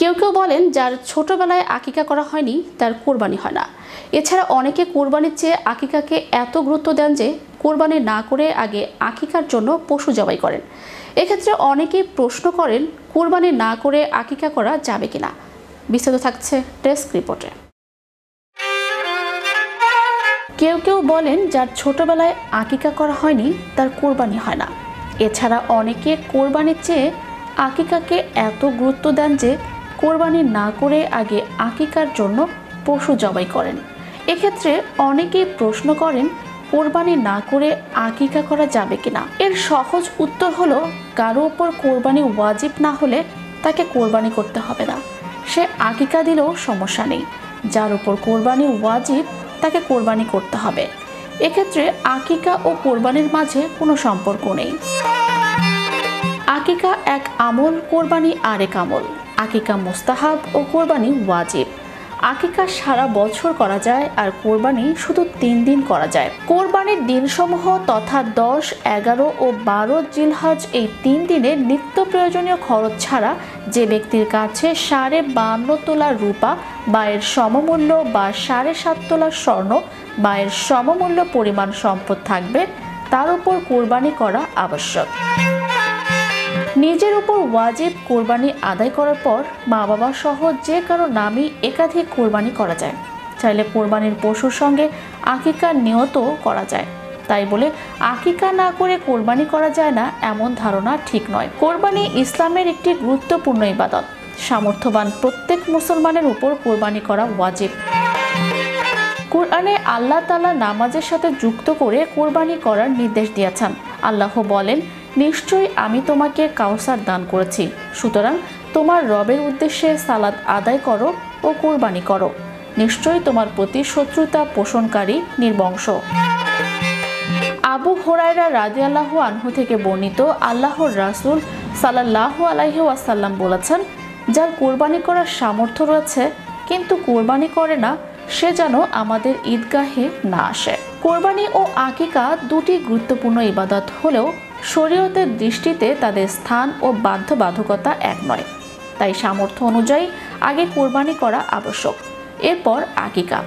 কেউ কেউ বলেন যার ছোটবেলায় আকিকা করা হয়নি তার কোরবানি হয় না। এছাড়া অনেকে কোরবানির চেয়ে আকিকাকে এত গুরুত্ব দেন যে কোরবানি না করে আগে আকিকার জন্য পশু জবাই করেন। এক্ষেত্রে অনেকেই প্রশ্ন করেন কোরবানি না করে আকিকা করা যাবে কিনা। বিস্তারিত থাকছে ডেস্ক রিপোর্টে। কেউ কেউ বলেন যার ছোটবেলায় আকিকা করা হয়নি তার কোরবানি হয় না। এছাড়া অনেকে কোরবানির চেয়ে আকিকাকে এত গুরুত্ব দেন যে কোরবানি না করে আগে আকিকার জন্য পশু জবাই করেন। এক্ষেত্রে অনেকেই প্রশ্ন করেন কোরবানি না করে আকিকা করা যাবে কিনা। এর সহজ উত্তর হলো কারো ওপর কোরবানি ওয়াজিব না হলে তাকে কোরবানি করতে হবে না, সে আকিকা দিলেও সমস্যা নেই। যার উপর কোরবানি ওয়াজিব তাকে কোরবানি করতে হবে। এক্ষেত্রে আকিকা ও কোরবানির মাঝে কোনো সম্পর্ক নেই। আকিকা এক আমল, কোরবানি আরেক আমল। আকিকা মুস্তাহাব ও কোরবানি ওয়াজিব। আকিকা সারা বছর করা যায় আর কোরবানি শুধু 3 দিন করা যায়। কোরবানির দিনসমূহ তথা 10, 11 ও 12 জিলহজ এই 3 দিনের নিত্য প্রয়োজনীয় খরচ ছাড়া যে ব্যক্তির কাছে 52.5 তোলা রূপা বা এর সমমূল্য বা 7.5 তোলা স্বর্ণ বা এর সমমূল্য পরিমাণ সম্পদ থাকবে তার উপর কোরবানি করা আবশ্যক। নিজের উপর ওয়াজিব কোরবানি আদায় করার পর মা বাবা সহ যে কারো নামই একাধিক কোরবানি করা যায়। চাইলে কোরবানির পশুর সঙ্গে আকিকা নিয়ত করা যায়। তাই বলে আকিকা না করে কোরবানি করা যায় না এমন ধারণা ঠিক নয়। কোরবানি ইসলামের একটি গুরুত্বপূর্ণ ইবাদত। সামর্থ্যবান প্রত্যেক মুসলমানের উপর কোরবানি করা ওয়াজিব। কোরআনে আল্লাহ তাআলা নামাজের সাথে যুক্ত করে কোরবানি করার নির্দেশ দিয়েছেন। আল্লাহ বলেন, নিশ্চয়ই আমি তোমাকে কাউসার দান করেছি, সুতরাং তোমার রবের উদ্দেশ্যে সালাত আদায় করো ও কোরবানি করো। নিশ্চয়ই তোমার প্রতি শত্রুতা পোষণকারী নির্বংশ। আবু হুরায়রা রাদিয়াল্লাহু আনহু থেকে বর্ণিত, আল্লাহর রাসূল সাল্লাল্লাহু আলাইহি ওয়াসাল্লাম বলেছেন, যার কোরবানি করার সামর্থ্য রয়েছে কিন্তু কোরবানি করে না সে যেন আমাদের ঈদগাহে না আসে। কোরবানি ও আকিকা দুটি গুরুত্বপূর্ণ ইবাদত হলেও শরীয়তের দৃষ্টিতে তাদের স্থান ও বাধ্যবাধকতা এক নয়। তাই সামর্থ্য অনুযায়ী আগে কোরবানি করা আবশ্যক, এরপর আকিকা।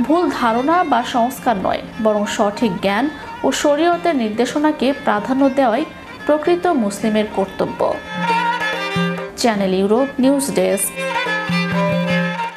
ভুল ধারণা বা সংস্কার নয়, বরং সঠিক জ্ঞান ও শরীয়তের নির্দেশনাকে প্রাধান্য দেওয়াই প্রকৃত মুসলিমের কর্তব্য। Channel Europe news desk.